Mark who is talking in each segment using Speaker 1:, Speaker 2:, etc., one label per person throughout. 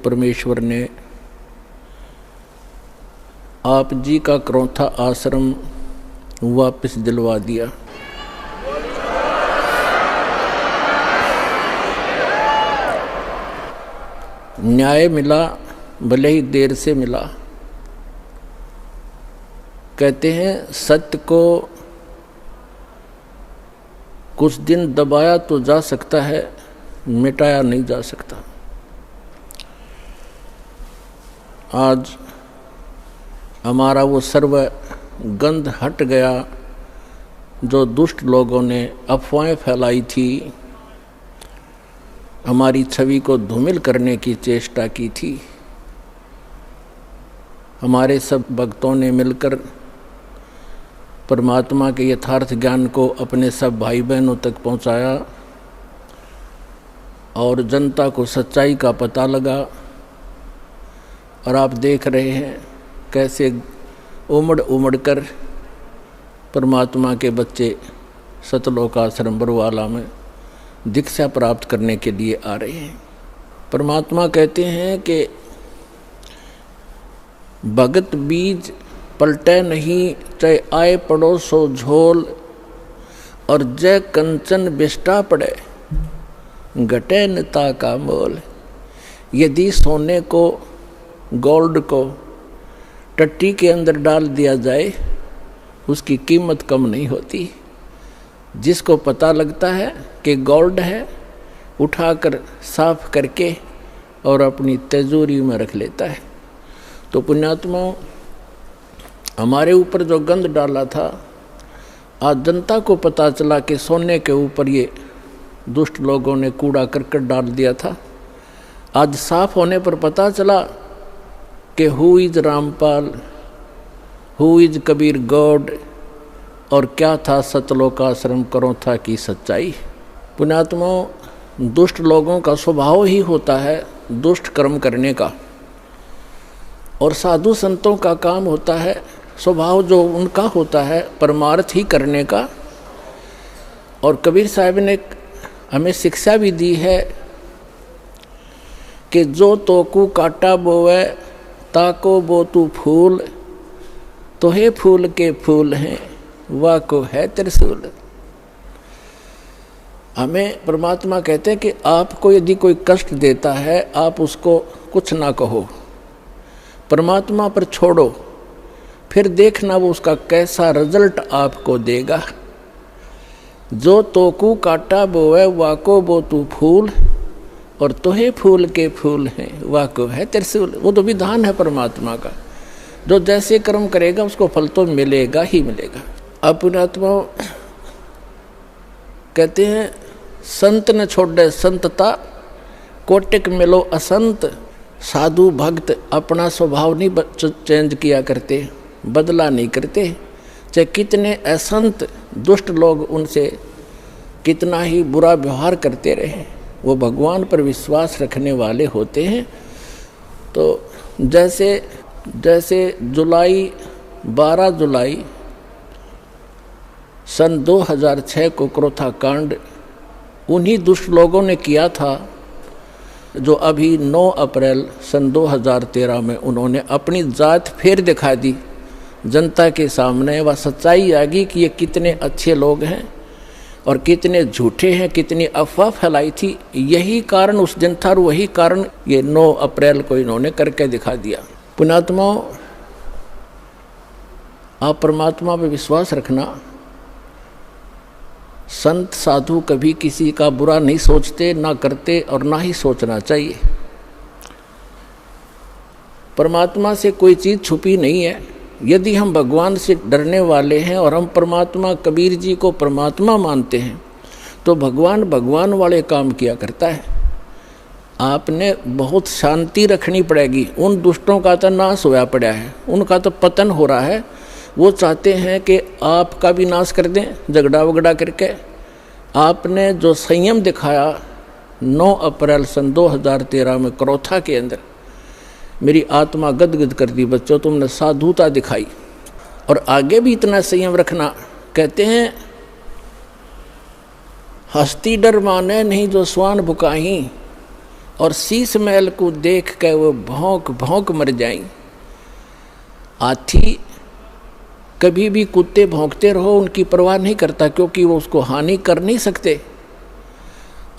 Speaker 1: परमेश्वर ने आप जी का करौथा आश्रम वापस दिलवा दिया। न्याय मिला, भले ही देर से मिला। कहते हैं सत्य को कुछ दिन दबाया तो जा सकता है, मिटाया नहीं जा सकता। आज हमारा वो सर्व गंध हट गया जो दुष्ट लोगों ने अफवाहें फैलाई थी, हमारी छवि को धूमिल करने की चेष्टा की थी। हमारे सब भक्तों ने मिलकर परमात्मा के यथार्थ ज्ञान को अपने सब भाई बहनों तक पहुंचाया और जनता को सच्चाई का पता लगा। और आप देख रहे हैं कैसे उमड़ उमड़ कर परमात्मा के बच्चे सतलोक आश्रम बरवाला में दीक्षा प्राप्त करने के लिए आ रहे हैं। परमात्मा कहते हैं कि भगत बीज पलटे नहीं, चाहे आए पड़ो सो झोल, और जय कंचन बिष्टा पड़े घटे निता का मोल। यदि सोने को, गोल्ड को टट्टी के अंदर डाल दिया जाए, उसकी कीमत कम नहीं होती। जिसको पता लगता है कि गोल्ड है, उठाकर साफ करके और अपनी तिजोरी में रख लेता है। तो पुण्यात्माओं, हमारे ऊपर जो गंध डाला था, आज जनता को पता चला कि सोने के ऊपर ये दुष्ट लोगों ने कूड़ा करकट डाल दिया था। आज साफ होने पर पता चला कि who is Rampal, who is Kabir God, और क्या था सतलोक आश्रम करौथा की सच्चाई। पुण्यात्माओं, दुष्ट लोगों का स्वभाव ही होता है दुष्ट कर्म करने का, और साधु संतों का काम होता है, स्वभाव जो उनका होता है परमार्थ ही करने का। और कबीर साहब ने हमें शिक्षा भी दी है कि जो तोकू काटा बोवे ताको बो तू फूल, तो हे फूल के फूल हैं वाह को है त्रिशूल। हमें परमात्मा कहते हैं कि आपको यदि कोई कष्ट देता है, आप उसको कुछ ना कहो, परमात्मा पर छोड़ो, फिर देखना वो उसका कैसा रिजल्ट आपको देगा। जो तोकू काटा बोवे वाको बो तू फूल, और तोहे फूल के फूल हैं वाको है त्रिशूल। वो तो विधान है परमात्मा का, जो जैसे कर्म करेगा उसको फल तो मिलेगा ही मिलेगा। अब पुण्यात्मा कहते हैं संत न छोड़े संतता, कोटिक मिलो असंत। साधु भक्त अपना स्वभाव नहीं चेंज किया करते, बदला नहीं करते। चाहे कितने असंत दुष्ट लोग उनसे कितना ही बुरा व्यवहार करते रहे, वो भगवान पर विश्वास रखने वाले होते हैं। तो जैसे 12 जुलाई सन 2006 को क्रोथा कांड उन्हीं दुष्ट लोगों ने किया था, जो अभी 9 अप्रैल सन 2013 में उन्होंने अपनी जात फिर दिखा दी जनता के सामने। वह सच्चाई आ गई कि ये कितने अच्छे लोग हैं और कितने झूठे हैं, कितनी अफवाह फैलाई थी। यही कारण उस दिन था और वही कारण ये 9 अप्रैल को इन्होंने करके दिखा दिया। पुण्यात्माओं, आप परमात्मा पर विश्वास रखना। संत साधु कभी किसी का बुरा नहीं सोचते, ना करते और ना ही सोचना चाहिए। परमात्मा से कोई चीज़ छुपी नहीं है। यदि हम भगवान से डरने वाले हैं और हम परमात्मा कबीर जी को परमात्मा मानते हैं, तो भगवान वाले काम किया करता है। आपने बहुत शांति रखनी पड़ेगी। उन दुष्टों का तो नाश होया पड़ा है, उनका तो पतन हो रहा है। वो चाहते हैं कि आपका भी नाश कर दें झगड़ा वगड़ा करके। आपने जो संयम दिखाया 9 अप्रैल सन 2013 में क्रोथा के अंदर, मेरी आत्मा गदगद कर दी। बच्चों, तुमने साधुता दिखाई और आगे भी इतना संयम रखना। कहते हैं हस्ती डर माने नहीं जो स्वान भुकाही, और शीश महल को देख के वो भौंक भौंक मर जाएं। हाथी कभी भी कुत्ते भौंकते रहो उनकी परवाह नहीं करता, क्योंकि वो उसको हानि कर नहीं सकते।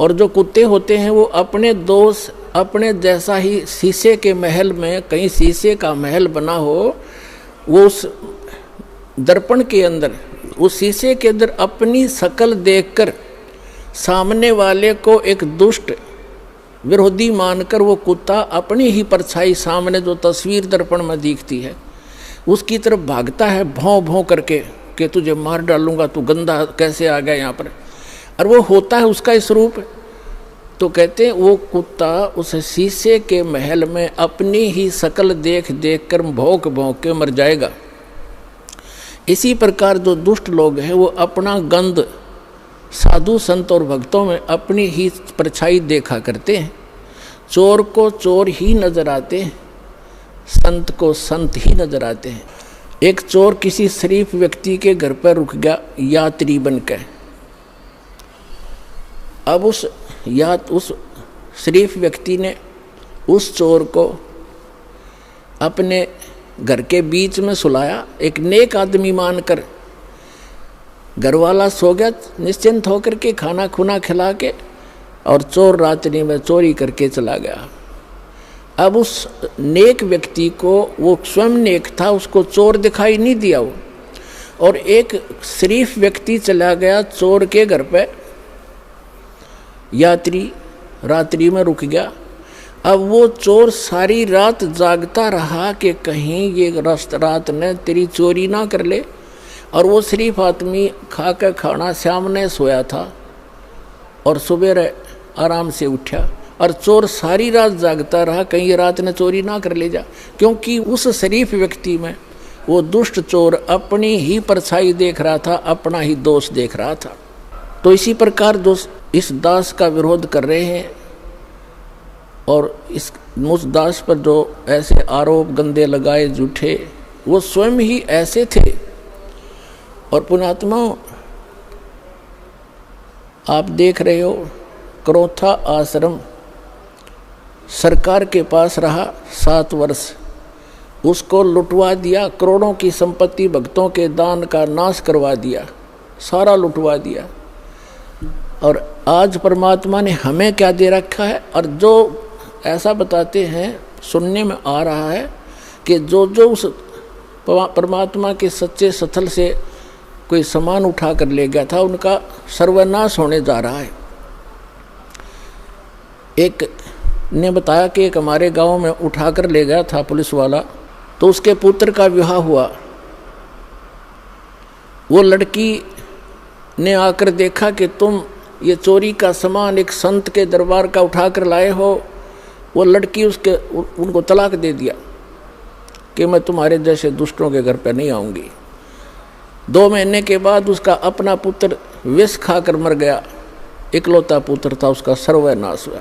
Speaker 1: और जो कुत्ते होते हैं वो अपने दोस्त अपने जैसा ही, शीशे के महल में कहीं शीशे का महल बना हो, वो उस दर्पण के अंदर, उस शीशे के अंदर अपनी शक्ल देखकर सामने वाले को एक दुष्ट विरोधी मानकर वो कुत्ता अपनी ही परछाई सामने जो तस्वीर दर्पण में दिखती है उसकी तरफ भागता है भौं भौं करके कि तुझे मार डालूंगा, तू गंदा कैसे आ गया यहाँ पर। और वो होता है उसका स्वरूप। तो कहते हैं वो कुत्ता उस शीशे के महल में अपनी ही शक्ल देख देख कर भौंक भौंक के मर जाएगा। इसी प्रकार जो दुष्ट लोग हैं वो अपना गंध साधु संत और भक्तों में अपनी ही परछाई देखा करते हैं। चोर को चोर ही नजर आते हैं, संत को संत ही नजर आते हैं। एक चोर किसी शरीफ व्यक्ति के घर पर रुक गया यात्री बनकर। अब उस शरीफ व्यक्ति ने उस चोर को अपने घर के बीच में सुलाया, एक नेक आदमी मानकर। घर वाला सो गया निश्चिंत होकर के, खाना खुना खिला के, और चोर रात्रि में चोरी करके चला गया। अब उस नेक व्यक्ति को, वो स्वयं नेक था, उसको चोर दिखाई नहीं दिया वो, और एक शरीफ व्यक्ति चला गया चोर के घर पे, यात्री रात्रि में रुक गया। अब वो चोर सारी रात जागता रहा कि कहीं ये रात ने तेरी चोरी ना कर ले। और वो शरीफ आदमी खा कर खाना सामने सोया था और सुबह आराम से उठा, और चोर सारी रात जागता रहा कहीं ये रात ने चोरी ना कर ले जा, क्योंकि उस शरीफ व्यक्ति में वो दुष्ट चोर अपनी ही परछाई देख रहा था, अपना ही दोष देख रहा था। तो इसी प्रकार जो इस दास का विरोध कर रहे हैं और उस दास पर जो ऐसे आरोप गंदे लगाए झूठे, वो स्वयं ही ऐसे थे। और पुण्यात्माओं, आप देख रहे हो क्रोथा आश्रम सरकार के पास रहा 7 वर्ष, उसको लुटवा दिया, करोड़ों की संपत्ति भक्तों के दान का नाश करवा दिया, सारा लुटवा दिया। और आज परमात्मा ने हमें क्या दे रखा है। और जो ऐसा बताते हैं, सुनने में आ रहा है कि जो जो उस परमात्मा के सच्चे स्थल से कोई सामान उठा कर ले गया था उनका सर्वनाश होने जा रहा है। एक ने बताया कि एक हमारे गांव में उठा कर ले गया था पुलिस वाला, तो उसके पुत्र का विवाह हुआ। वो लड़की ने आकर देखा कि तुम ये चोरी का सामान एक संत के दरबार का उठा कर लाए हो। वो लड़की उनको तलाक दे दिया कि मैं तुम्हारे जैसे दुष्टों के घर पर नहीं आऊँगी। 2 महीने के बाद उसका अपना पुत्र विष खाकर मर गया, इकलौता पुत्र था, उसका सर्वनाश हुआ।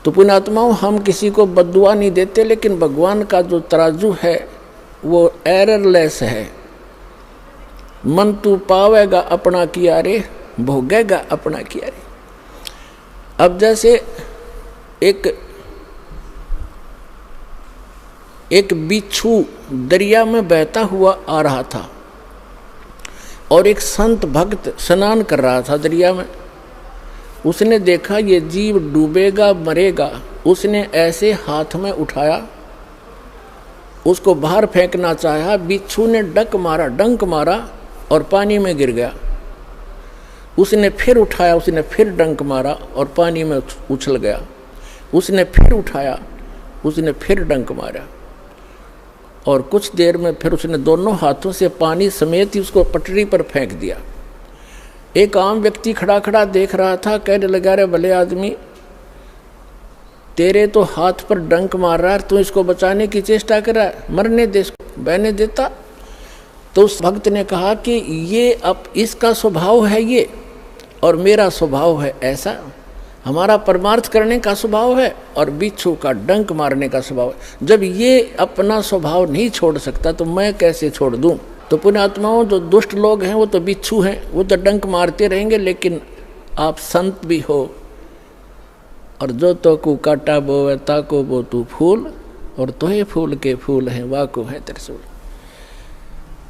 Speaker 1: तो पुण्यात्माओं, हम किसी को बद्दुआ नहीं देते, लेकिन भगवान का जो तराजू है वो एररलेस है। मन तू पावेगा अपना किया रे, भोगेगा अपना किया रे। अब जैसे एक बिच्छू दरिया में बहता हुआ आ रहा था और एक संत भक्त स्नान कर रहा था दरिया में। उसने देखा ये जीव डूबेगा मरेगा, उसने ऐसे हाथ में उठाया, उसको बाहर फेंकना चाहा, बिच्छू ने डंक मारा और पानी में गिर गया। उसने फिर उठाया, उसने फिर डंक मारा और पानी में उछल गया। उसने फिर उठाया, उसने फिर डंक मारा, और कुछ देर में फिर उसने दोनों हाथों से पानी समेत ही उसको पटरी पर फेंक दिया। एक आम व्यक्ति खड़ा खड़ा देख रहा था, कहने लगा, रे भले आदमी, तेरे तो हाथ पर डंक मार रहा है, तू इसको बचाने की चेष्टा कर रहा है, मरने दे, इसको बहने देता। तो उस भक्त ने कहा कि ये अब इसका स्वभाव है ये, और मेरा स्वभाव है ऐसा। हमारा परमार्थ करने का स्वभाव है और बिच्छू का डंक मारने का स्वभाव है। जब ये अपना स्वभाव नहीं छोड़ सकता तो मैं कैसे छोड़ दूं। तो पुण्यात्माओं, जो दुष्ट लोग हैं वो तो बिच्छू हैं, वो तो डंक मारते रहेंगे, लेकिन आप संत भी हो, और जो तो को काटा बोवे ताको बो तू फूल, और तोहे फूल के फूल हैं वाको है त्रिशूल।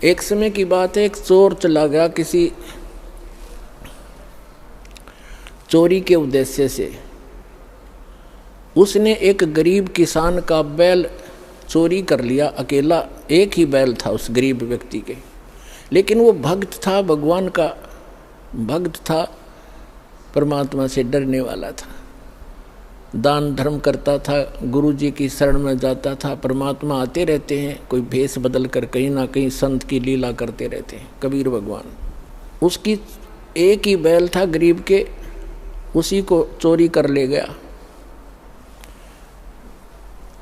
Speaker 1: एक समय की बात है, एक चोर चला गया किसी चोरी के उद्देश्य से। उसने एक गरीब किसान का बैल चोरी कर लिया, अकेला एक ही बैल था उस गरीब व्यक्ति के, लेकिन वो भक्त था, भगवान का भक्त था, परमात्मा से डरने वाला था, दान धर्म करता था, गुरु जी की शरण में जाता था। परमात्मा आते रहते हैं, कोई भेष बदल कर कहीं ना कहीं संत की लीला करते रहते हैं, कबीर भगवान। उसकी एक ही बैल था गरीब के, उसी को चोरी कर ले गया।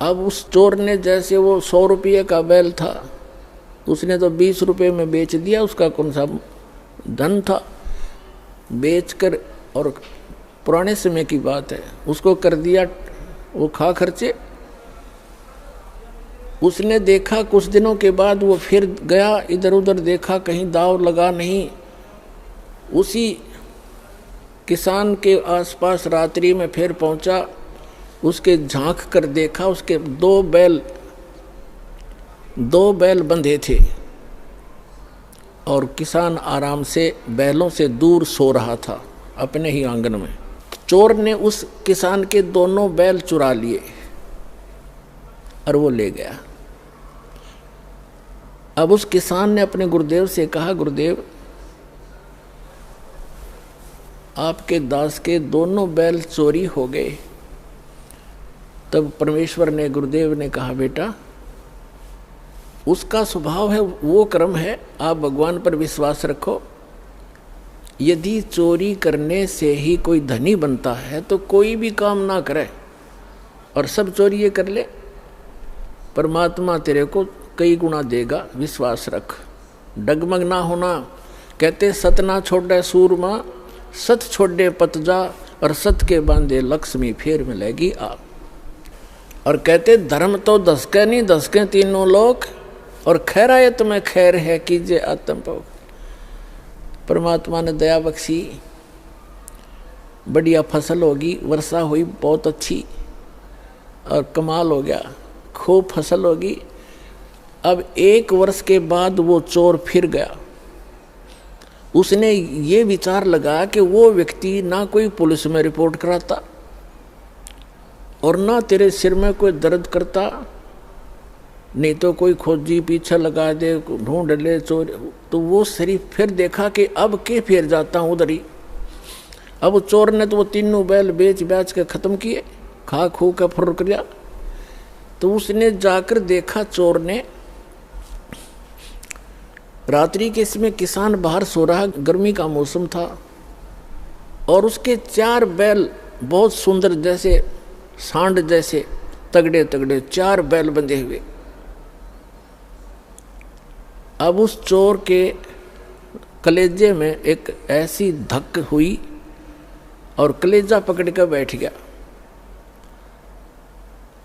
Speaker 1: अब उस चोर ने, जैसे वो 100 रुपये का बैल था, उसने तो 20 रुपये में बेच दिया, उसका कौन सा धन था, बेचकर, और पुराने समय की बात है, उसको कर दिया वो खा खर्चे। उसने देखा कुछ दिनों के बाद वो फिर गया, इधर उधर देखा, कहीं दाव लगा नहीं। उसी किसान के आसपास रात्रि में फिर पहुंचा, उसके झांक कर देखा, उसके दो बैल बंधे थे और किसान आराम से बैलों से दूर सो रहा था अपने ही आंगन में। चोर ने उस किसान के दोनों बैल चुरा लिए और वो ले गया। अब उस किसान ने अपने गुरुदेव से कहा, गुरुदेव आपके दास के दोनों बैल चोरी हो गए। तब परमेश्वर ने, गुरुदेव ने कहा, बेटा उसका स्वभाव है, वो कर्म है, आप भगवान पर विश्वास रखो। यदि चोरी करने से ही कोई धनी बनता है तो कोई भी काम ना करे और सब चोरी ये कर ले, परमात्मा तेरे को कई गुना देगा, विश्वास रख, डगमग ना होना। कहते सत ना छोड़े सूरमा, सत छोड़े पत जा, और सत के बांधे लक्ष्मी फेर मिलेगी आप। और कहते धर्म तो दसके नहीं, दसके तीनों लोक, और खैरायत में खैर है कीजिए आत्म भोग। परमात्मा ने दया बख्शी, बढ़िया फसल होगी, वर्षा हुई बहुत अच्छी और कमाल हो गया, खूब फसल होगी। अब 1 वर्ष के बाद वो चोर फिर गया। उसने ये विचार लगा कि वो व्यक्ति ना कोई पुलिस में रिपोर्ट कराता और ना तेरे सिर में कोई दर्द करता, नहीं तो कोई खोजी पीछे लगा दे, ढूंढ ले चोर। तो वो शरीफ फिर देखा कि अब के फिर जाता हूँ उधर ही। अब चोर ने तो वो तीनों बैल बेच के ख़त्म किए, खा खू के फुर किया। तो उसने जाकर देखा, चोर ने, रात्रि के इसमें किसान बाहर सो रहा, गर्मी का मौसम था, और उसके 4 बैल बहुत सुंदर, जैसे सांड जैसे तगड़े तगड़े 4 बैल बंधे हुए। अब उस चोर के कलेजे में एक ऐसी धक हुई और कलेजा पकड़ कर बैठ गया।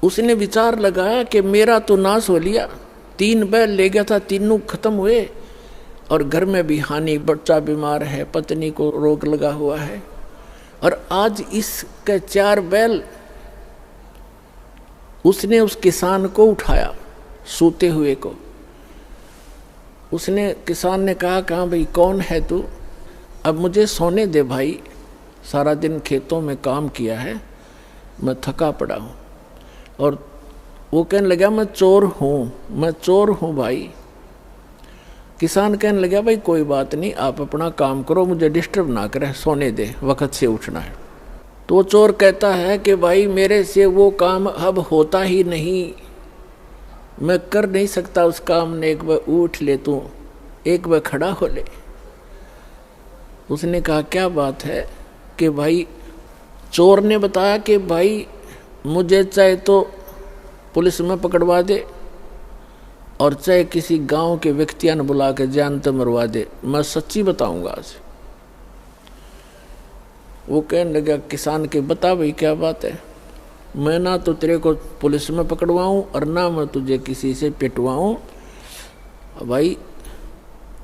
Speaker 1: उसने विचार लगाया कि मेरा तो नाश हो लिया, 3 बैल ले गया था, तीनों खत्म हुए, और घर में भी हानि, बच्चा बीमार है, पत्नी को रोग लगा हुआ है, और आज इसके 4 बैल। उसने उस किसान को उठाया, सोते हुए को। उसने, किसान ने कहा, कहाँ भाई कौन है तू? अब मुझे सोने दे भाई, सारा दिन खेतों में काम किया है, मैं थका पड़ा हूँ। और वो कहने लगा, मैं चोर हूँ भाई। किसान कहने लगा, भाई कोई बात नहीं, आप अपना काम करो, मुझे डिस्टर्ब ना करें, सोने दे, वक्त से उठना है। तो चोर कहता है कि भाई मेरे से वो काम अब होता ही नहीं, मैं कर नहीं सकता उस काम ने, एक बार उठ ले तू, एक बार खड़ा हो ले। उसने कहा, क्या बात है? कि भाई, चोर ने बताया कि भाई मुझे चाहे तो पुलिस में पकड़वा दे और चाहे किसी गांव के व्यक्तियों ने बुला के जान तो मरवा दे, मैं सच्ची बताऊंगा आज। वो कहने लगा किसान के, बता भाई क्या बात है? मैं ना तो तेरे को पुलिस में पकड़वाऊँ और ना मैं तुझे किसी से पिटवाऊँ, भाई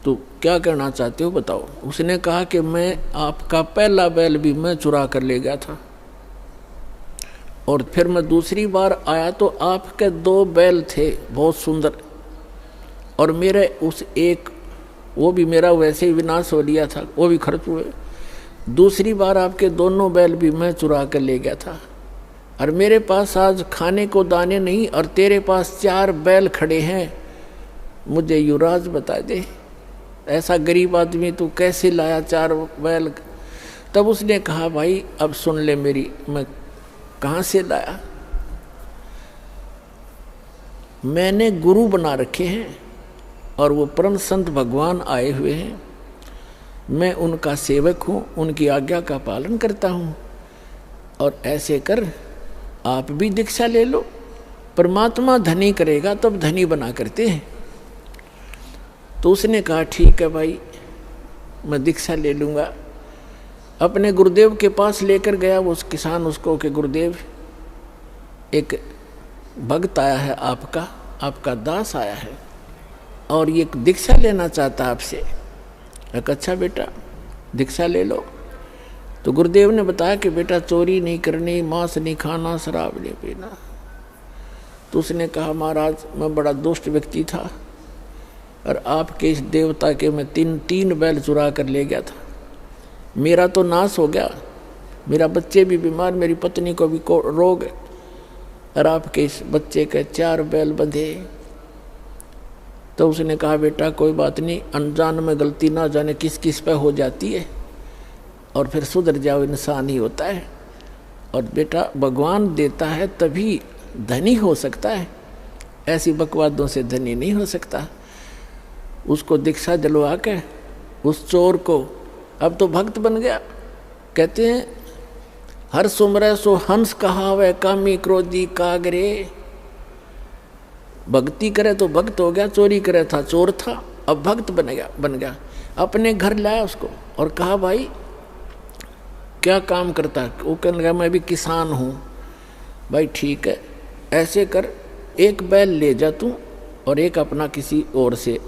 Speaker 1: तू क्या कहना चाहते हो बताओ। उसने कहा कि मैं आपका पहला बैल भी मैं चुरा कर ले गया था, और फिर मैं दूसरी बार आया तो आपके 2 बैल थे बहुत सुंदर, और मेरे उस एक, वो भी मेरा वैसे ही विनाश हो लिया था, वो भी खर्च हुए। दूसरी बार आपके दोनों बैल भी मैं चुरा कर ले गया था, और मेरे पास आज खाने को दाने नहीं, और तेरे पास 4 बैल खड़े हैं, मुझे युवराज बता दे, ऐसा गरीब आदमी तू कैसे लाया 4 बैल। तब उसने कहा भाई अब सुन ले मेरी, मैं कहाँ से लाया, मैंने गुरु बना रखे हैं और वो परम संत भगवान आए हुए हैं, मैं उनका सेवक हूँ, उनकी आज्ञा का पालन करता हूँ, और ऐसे कर आप भी दीक्षा ले लो, परमात्मा धनी करेगा तब धनी बना करते हैं। तो उसने कहा ठीक है भाई, मैं दीक्षा ले लूँगा। अपने गुरुदेव के पास लेकर गया वो किसान उसको कि गुरुदेव एक भक्त आया है, आपका दास आया है और ये दीक्षा लेना चाहता आपसे। एक अच्छा बेटा दीक्षा ले लो। तो गुरुदेव ने बताया कि बेटा चोरी नहीं करनी, मांस नहीं खाना, शराब नहीं पीना। तो उसने कहा महाराज मैं बड़ा दुष्ट व्यक्ति था और आपके इस देवता के मैं तीन बैल चुरा कर ले गया था, मेरा तो नाश हो गया, मेरा बच्चे भी बीमार, मेरी पत्नी को भी रोग है, और आपके इस बच्चे के 4 बैल बंधे। तो उसने कहा बेटा कोई बात नहीं, अनजान में गलती ना जाने किस किस पे हो जाती है, और फिर सुधर जाओ, इंसान ही होता है, और बेटा भगवान देता है तभी धनी हो सकता है, ऐसी बकवादों से धनी नहीं हो सकता। उसको दीक्षा दिलवा के उस चोर को, अब तो भक्त बन गया। कहते हैं हर सुमरै सो हंस कहावे, कामी क्रोधी कागरे। भक्ति करे तो भक्त हो गया, चोरी करे था चोर था, अब भक्त बन गया। अपने घर लाया उसको और कहा भाई क्या काम करता है। वो कहने लगा मैं भी किसान हूँ। भाई ठीक है, ऐसे कर 1 बैल ले जा तू और एक अपना किसी और से